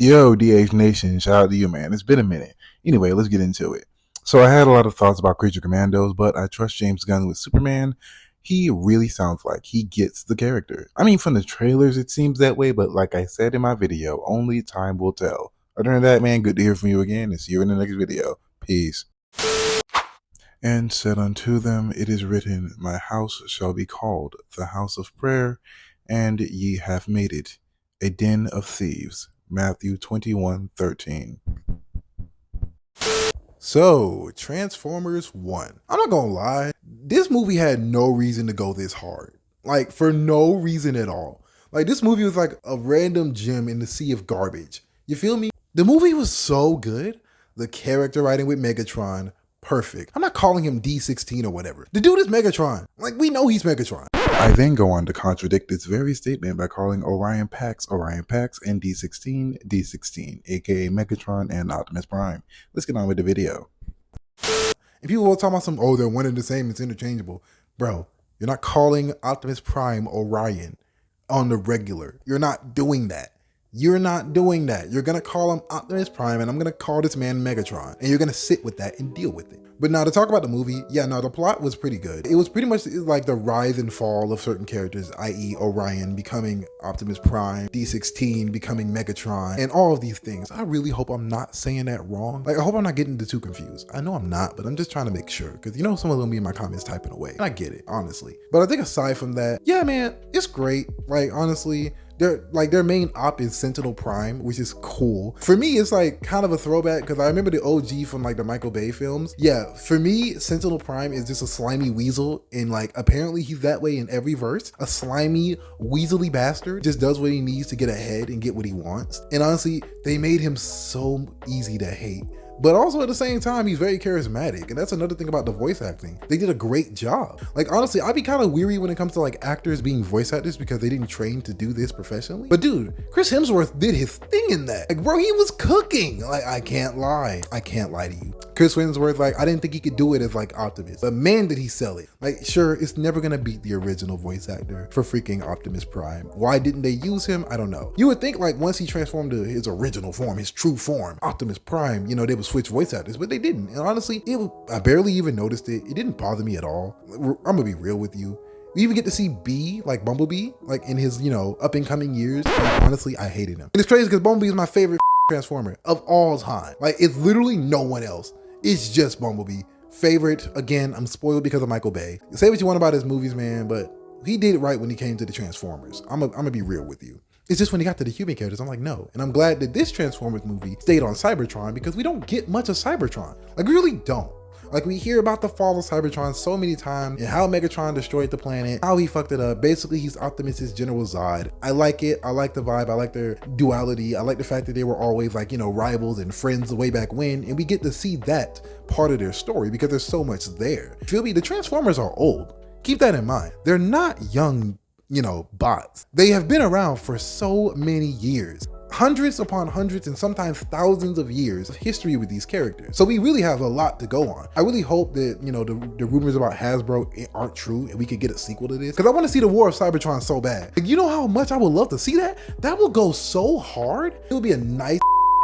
Yo, DH Nation, shout out to you, man. It's been a minute. Anyway, let's get into it. So I had a lot of thoughts about Creature Commandos, but I trust James Gunn with Superman. He really sounds like he gets the character. I mean, from the trailers, it seems that way, but like I said in my video, only time will tell. Other than that, man, good to hear from you again, and see you in the next video. Peace. And said unto them, it is written, my house shall be called the house of prayer, and ye have made it a den of thieves. Matthew 21:13. So, Transformers 1. I'm not gonna lie, this movie had no reason to go this hard. Like, for no reason at all. Like, this movie was like a random gem in the sea of garbage. You feel me? The movie was so good. The character writing with Megatron, perfect. I'm not calling him D16 or whatever. The dude is Megatron. Like, we know he's Megatron. I then go on to contradict this very statement by calling Orion Pax, and D16, D16, aka Megatron and Optimus Prime. Let's get on with the video. And people will talk about some, oh, they're one and the same, it's interchangeable. Bro, you're not calling Optimus Prime Orion on the regular. You're not doing that. You're not doing that. You're going to call him Optimus Prime, and I'm going to call this man Megatron. And you're going to sit with that and deal with it. But now to talk about the movie, yeah, no, the plot was pretty good. It was pretty much like the rise and fall of certain characters, i.e. Orion becoming Optimus Prime, D16 becoming Megatron, and all of these things. I really hope I'm not saying that wrong. Like, I hope I'm not getting the two confused. I know I'm not, but I'm just trying to make sure. Because you know someone's going to be in my comments typing away. And I get it, honestly. But I think aside from that, yeah, man, it's great. Like, honestly, their main op is Sentinel Prime, which is cool. For me, it's like kind of a throwback because I remember the OG from like the Michael Bay films. Yeah, for me, Sentinel Prime is just a slimy weasel, and like apparently he's that way in every verse. A slimy, weaselly bastard just does what he needs to get ahead and get what he wants. And honestly, they made him so easy to hate. But also at the same time, he's very charismatic. And that's another thing about the voice acting. They did a great job. Like, honestly, I'd be kind of weary when it comes to like actors being voice actors because they didn't train to do this professionally. But dude, Chris Hemsworth did his thing in that. Like, bro, he was cooking. Like, I can't lie. I can't lie to you. Chris Hemsworth, like, I didn't think he could do it as like Optimus. But man, did he sell it. Like, sure, it's never gonna beat the original voice actor for freaking Optimus Prime. Why didn't they use him? I don't know. You would think like once he transformed to his original form, his true form, Optimus Prime, you know, they would switch voice actors, but they didn't. And honestly, I barely even noticed it. It didn't bother me at all. I'm gonna be real with you. We even get to see B, like Bumblebee, like in his, you know, up and coming years. And honestly, I hated him. And it's crazy because Bumblebee is my favorite Transformer of all time. Like, it's literally no one else. It's just Bumblebee. Favorite, again, I'm spoiled because of Michael Bay. Say what you want about his movies, man, but he did it right when he came to the Transformers. I'm gonna be real with you. It's just when he got to the human characters, I'm like, no. And I'm glad that this Transformers movie stayed on Cybertron because we don't get much of Cybertron. Like, we really don't. Like, we hear about the fall of Cybertron so many times and how Megatron destroyed the planet, how he fucked it up. Basically, he's Optimus's General Zod. I like it. I like the vibe. I like their duality. I like the fact that they were always like, you know, rivals and friends way back when. And we get to see that part of their story because there's so much there. Feel me? The Transformers are old. Keep that in mind. They're not young, you know, bots. They have been around for so many years. Hundreds upon hundreds and sometimes thousands of years of history with these characters. So we really have a lot to go on. I really hope that, you know, the rumors about Hasbro aren't true and we could get a sequel to this. Because I want to see the War of Cybertron so bad. Like, you know how much I would love to see that? That will go so hard. It would be a nice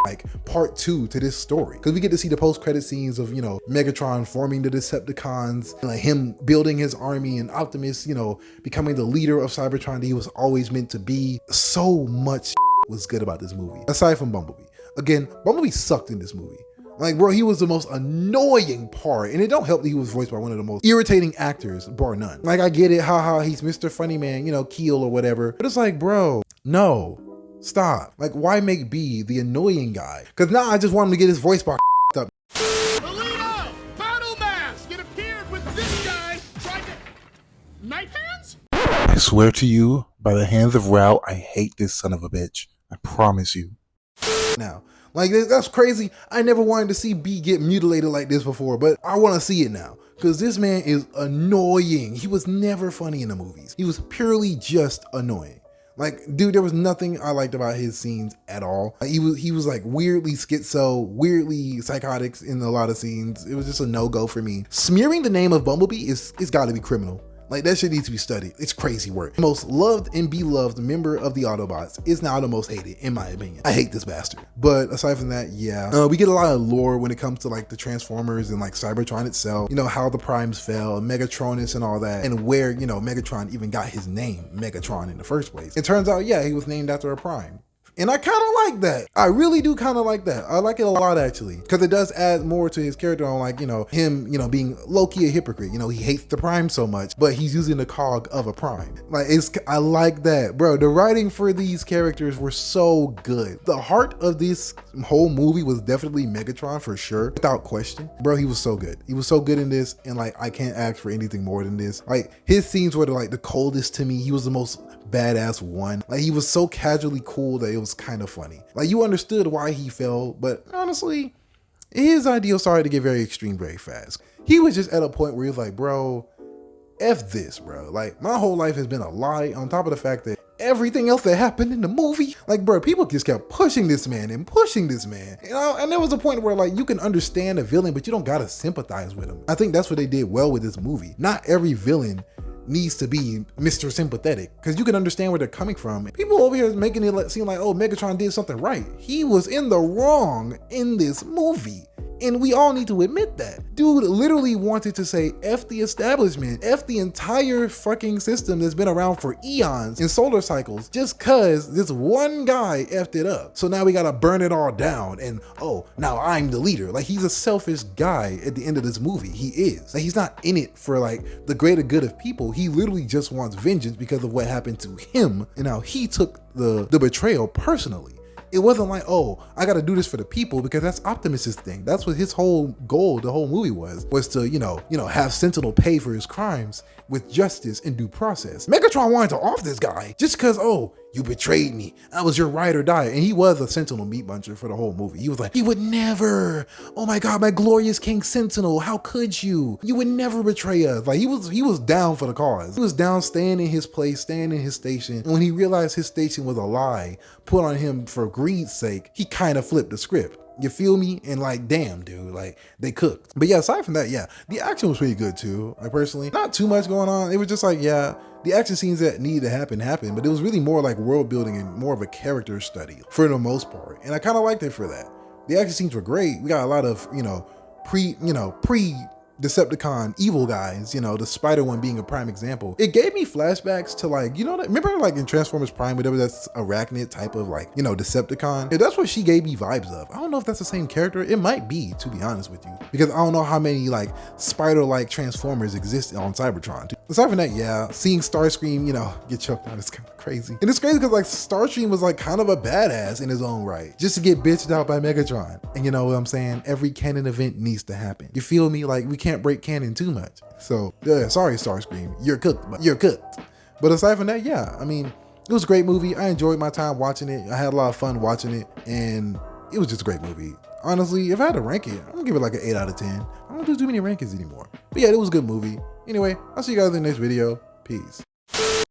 like part 2 to this story because we get to see the post-credit scenes of, you know, Megatron forming the Decepticons, and like him building his army, and Optimus, you know, becoming the leader of Cybertron that he was always meant to be. So much was good about this movie aside from Bumblebee. Again, Bumblebee sucked in this movie. Like, bro, he was the most annoying part, and it don't help that he was voiced by one of the most irritating actors, bar none. Like, I get it, haha, he's Mr. Funny Man, you know, Keel or whatever, but it's like, bro, no. Stop. Like, why make B the annoying guy? Because now I just want him to get his voice box up. Toledo! Battle mask! It appeared with this guy tried to... Knife hands? I swear to you, by the hands of Rao, I hate this son of a bitch. I promise you. Now, like, that's crazy. I never wanted to see B get mutilated like this before, but I want to see it now. Because this man is annoying. He was never funny in the movies. He was purely just annoying. Like, dude, there was nothing I liked about his scenes at all. Like, he was like weirdly schizo, weirdly psychotic in a lot of scenes. It was just a no-go for me. Smearing the name of Bumblebee it's gotta be criminal. Like, that shit needs to be studied. It's crazy work. The most loved and beloved member of the Autobots is now the most hated, in my opinion. I hate this bastard. But aside from that, yeah. We get a lot of lore when it comes to like the Transformers and like Cybertron itself. You know, how the Primes fell, Megatronus and all that, and where, you know, Megatron even got his name, Megatron, in the first place. It turns out, yeah, he was named after a Prime. And I kind of like that. I really do kind of like that. I like it a lot, actually, because it does add more to his character on, like, you know, him, you know, being low-key a hypocrite. You know, he hates the Prime so much, but he's using the cog of a Prime. Like, I like that, bro. The writing for these characters were so good. The heart of this whole movie was definitely Megatron, for sure, without question. Bro, he was so good. He was so good in this, and like, I can't ask for anything more than this. Like, his scenes were like the coldest to me. He was the most badass one. Like, he was so casually cool that it was kind of funny. Like, you understood why he fell, but honestly, his ideal started to get very extreme very fast. He was just at a point where he was like, bro, F this, bro. Like, my whole life has been a lie, on top of the fact that everything else that happened in the movie, like, bro, people just kept pushing this man and pushing this man, you know. And there was a point where, like, you can understand a villain, but you don't gotta sympathize with him. I think that's what they did well with this movie. Not every villain needs to be Mr. Sympathetic, because you can understand where they're coming from. People over here making it seem like, oh, Megatron did something right. He was in the wrong in this movie, and we all need to admit that. Dude literally wanted to say F the establishment, F the entire fucking system that's been around for eons in solar cycles, just cause this one guy effed it up. So now we gotta burn it all down, and oh, now I'm the leader. Like, he's a selfish guy at the end of this movie. He is. Like, he's not in it for like the greater good of people. He literally just wants vengeance because of what happened to him, and how he took the betrayal personally. It wasn't like, oh, I got to do this for the people, because that's Optimus's thing. That's what his whole goal, the whole movie was to, you know, have Sentinel pay for his crimes with justice and due process. Megatron wanted to off this guy just because, oh, you betrayed me. I was your ride or die. And he was a Sentinel meat muncher for the whole movie. He was like, he would never. Oh my God, my glorious King Sentinel. How could you? You would never betray us. Like, he was down for the cause. He was down staying in his place, staying in his station. And when he realized his station was a lie put on him for greed's sake, he kind of flipped the script. You feel me? And like, damn, dude, like, they cooked. But yeah, aside from that, yeah, the action was pretty good too. Like, personally, not too much going on. It was just like, yeah, the action scenes that needed to happen happened, but it was really more like world building and more of a character study for the most part. And I kind of liked it for that. The action scenes were great. We got a lot of, pre Decepticon evil guys, the Spider one being a prime example. It gave me flashbacks to, like, remember like in Transformers Prime, whatever, that's arachnid type of, like, Decepticon. Yeah, that's what she gave me vibes of. I don't know if that's the same character. It might be, to be honest with you, because I don't know how many like spider-like Transformers exist on Cybertron. Aside from that, yeah, seeing Starscream, get choked out is kind of crazy. And it's crazy because, like, Starscream was like kind of a badass in his own right, just to get bitched out by Megatron. And you know what I'm saying? Every canon event needs to happen. You feel me? Like, we can't break canon too much. So yeah, sorry Starscream, you're cooked, but you're cooked. But aside from that, yeah, I mean, it was a great movie. I enjoyed my time watching it. I had a lot of fun watching it, and it was just a great movie. Honestly, if I had to rank it, I'm gonna give it like an 8 out of 10. I don't do too many rankings anymore. But yeah, it was a good movie. Anyway, I'll see you guys in the next video. Peace.